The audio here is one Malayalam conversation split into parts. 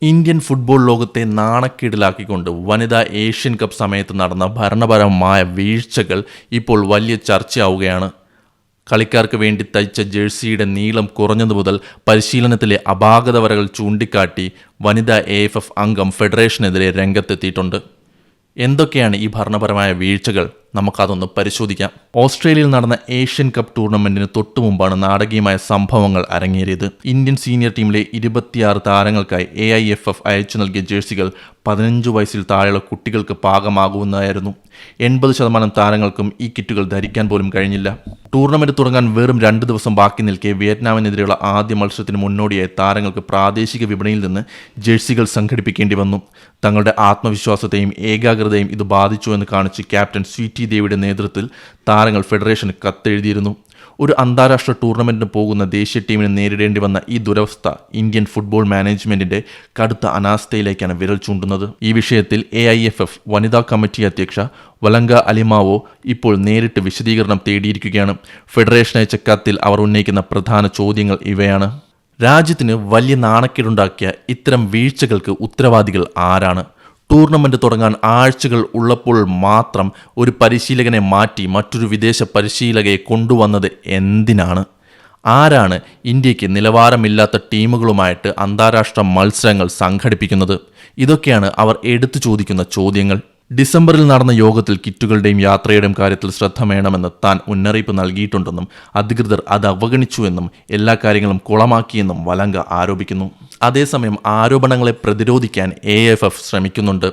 ഇന്ത്യൻ ഫുട്ബോൾ ലോകത്തെ നാണക്കേടിലാക്കിക്കൊണ്ട് വനിതാ ഏഷ്യൻ കപ്പ് സമയത്ത് നടന്ന ഭരണപരമായ വീഴ്ചകൾ ഇപ്പോൾ വലിയ ചർച്ചയാവുകയാണ്. കളിക്കാർക്ക് വേണ്ടി തയ്ച്ച ജേഴ്സിയുടെ നീളം കുറഞ്ഞതു മുതൽ പരിശീലനത്തിലെ അപാകത വരകൾ ചൂണ്ടിക്കാട്ടി വനിതാ AFF അംഗം ഫെഡറേഷനെതിരെ രംഗത്തെത്തിയിട്ടുണ്ട്. എന്തൊക്കെയാണ് ഈ ഭരണപരമായ വീഴ്ചകൾ? നമുക്കതൊന്ന് പരിശോധിക്കാം. ഓസ്ട്രേലിയയിൽ നടന്ന ഏഷ്യൻ കപ്പ് ടൂർണമെന്റിന് തൊട്ടു മുമ്പാണ് നാടകീയമായ സംഭവങ്ങൾ അരങ്ങേറിയത്. ഇന്ത്യൻ സീനിയർ ടീമിലെ 26 താരങ്ങൾക്കായി AIFF അയച്ചു നൽകിയ ജേഴ്സികൾ 15 വയസ്സിൽ താഴെയുള്ള കുട്ടികൾക്ക് പാകമാകുന്നതായിരുന്നു. 80% താരങ്ങൾക്കും ഈ കിറ്റുകൾ ധരിക്കാൻ പോലും കഴിഞ്ഞില്ല. ടൂർണമെന്റ് തുടങ്ങാൻ വെറും 2 ദിവസം ബാക്കി നിൽക്കെ വിയറ്റ്നാമിനെതിരെയുള്ള ആദ്യ മത്സരത്തിന് മുന്നോടിയായി താരങ്ങൾക്ക് പ്രാദേശിക വിപണിയിൽ നിന്ന് ജേഴ്സികൾ സംഘടിപ്പിക്കേണ്ടി വന്നു. തങ്ങളുടെ ആത്മവിശ്വാസത്തെയും ഏകാഗ്രതയും ഇത് ബാധിച്ചു എന്ന് കാണിച്ച് ക്യാപ്റ്റൻ സ്വീറ്റി ദേവിയുടെ നേതൃത്വത്തിൽ താരങ്ങൾ ഫെഡറേഷന് കത്തെഴുതിയിരുന്നു. ഒരു അന്താരാഷ്ട്ര ടൂർണമെന്റിന് പോകുന്ന ദേശീയ ടീമിന് നേരിടേണ്ടി വന്ന ഈ ദുരവസ്ഥ ഇന്ത്യൻ ഫുട്ബോൾ മാനേജ്മെന്റിന്റെ കടുത്ത അനാസ്ഥയിലേക്കാണ് വിരൽ ചൂണ്ടുന്നത്. ഈ വിഷയത്തിൽ AIFF വനിതാ കമ്മിറ്റി അധ്യക്ഷ വലങ്ക അലിമാവോ ഇപ്പോൾ നേരിട്ട് വിശദീകരണം തേടിയിരിക്കുകയാണ്. ഫെഡറേഷൻ അയച്ച കത്തിൽ അവർ ഉന്നയിക്കുന്ന പ്രധാന ചോദ്യങ്ങൾ ഇവയാണ്. രാജ്യത്തിന് വലിയ നാണക്കേടുണ്ടാക്കിയ ഇത്തരം വീഴ്ചകൾക്ക് ഉത്തരവാദികൾ ആരാണ്? ടൂർണമെന്റ് തുടങ്ങാൻ ആഴ്ചകൾ ഉള്ളപ്പോൾ മാത്രം ഒരു പരിശീലകനെ മാറ്റി മറ്റൊരു വിദേശ പരിശീലകയെ കൊണ്ടുവന്നത് എന്തിനാണ്? ആരാണ് ഇന്ത്യക്ക് നിലവാരമില്ലാത്ത ടീമുകളുമായിട്ട് അന്താരാഷ്ട്ര മത്സരങ്ങൾ സംഘടിപ്പിക്കുന്നത്? ഇതൊക്കെയാണ് അവർ എടുത്തു ചോദിക്കുന്ന ചോദ്യങ്ങൾ. ഡിസംബറിൽ നടന്ന യോഗത്തിൽ കിറ്റുകളുടെയും യാത്രയുടെയും കാര്യത്തിൽ ശ്രദ്ധ വേണമെന്ന് താൻ മുന്നറിയിപ്പ് നൽകിയിട്ടുണ്ടെന്നും അധികൃതർ അത് അവഗണിച്ചുവെന്നും എല്ലാ കാര്യങ്ങളും കുളമാക്കിയെന്നും വലങ്ക ആരോപിക്കുന്നു. അതേസമയം ആരോപണങ്ങളെ പ്രതിരോധിക്കാൻ AFF ശ്രമിക്കുന്നുണ്ട്.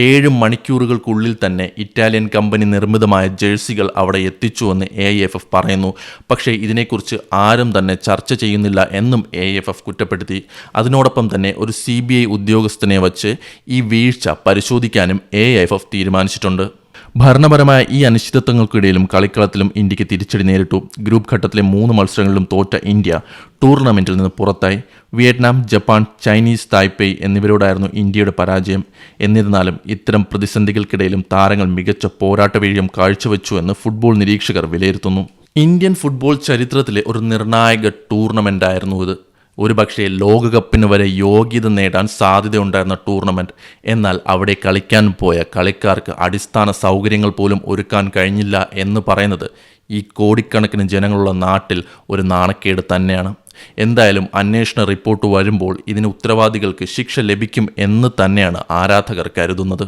7 മണിക്കൂറുകൾക്കുള്ളിൽ തന്നെ ഇറ്റാലിയൻ കമ്പനി നിർമ്മിതമായ ജേഴ്സികൾ അവിടെ എത്തിച്ചുവെന്ന് AIFF പറയുന്നു. പക്ഷേ ഇതിനെക്കുറിച്ച് ആരും തന്നെ ചർച്ച ചെയ്യുന്നില്ല എന്നും AFF കുറ്റപ്പെടുത്തി. അതിനോടൊപ്പം തന്നെ ഒരു CBI ഉദ്യോഗസ്ഥനെ വച്ച് ഈ വീഴ്ച പരിശോധിക്കാനും AIFF തീരുമാനിച്ചിട്ടുണ്ട്. ഭരണപരമായ ഈ അനിശ്ചിതത്വങ്ങൾക്കിടയിലും കളിക്കളത്തിലും ഇന്ത്യക്ക് തിരിച്ചടി നേരിട്ടു. ഗ്രൂപ്പ് ഘട്ടത്തിലെ 3 മത്സരങ്ങളിലും തോറ്റ ഇന്ത്യ ടൂർണമെന്റിൽ നിന്ന് പുറത്തായി. വിയറ്റ്നാം, ജപ്പാൻ, ചൈനീസ് തായ്പേയ് എന്നിവരോടായിരുന്നു ഇന്ത്യയുടെ പരാജയം. എന്നിരുന്നാലും ഇത്തരം പ്രതിസന്ധികൾക്കിടയിലും താരങ്ങൾ മികച്ച പോരാട്ടവീര്യം കാഴ്ചവെച്ചുവെന്ന് ഫുട്ബോൾ നിരീക്ഷകർ വിലയിരുത്തുന്നു. ഇന്ത്യൻ ഫുട്ബോൾ ചരിത്രത്തിലെ ഒരു നിർണായക ടൂർണമെന്റായിരുന്നു ഇത്. ഒരുപക്ഷെ ലോകകപ്പിന് വരെ യോഗ്യത നേടാൻ സാധ്യതയുണ്ടായിരുന്ന ടൂർണമെന്റ്. എന്നാൽ അവിടെ കളിക്കാൻ പോയ കളിക്കാർക്ക് അടിസ്ഥാന സൗകര്യങ്ങൾ പോലും ഒരുക്കാൻ കഴിഞ്ഞില്ല എന്ന് പറയുന്നത് ഈ കോടിക്കണക്കിന് ജനങ്ങളുള്ള നാട്ടിൽ ഒരു നാണക്കേട് തന്നെയാണ്. എന്തായാലും അന്വേഷണ റിപ്പോർട്ട് വരുമ്പോൾ ഇതിന് ഉത്തരവാദികൾക്ക് ശിക്ഷ ലഭിക്കും എന്ന് തന്നെയാണ് ആരാധകർ കരുതുന്നത്.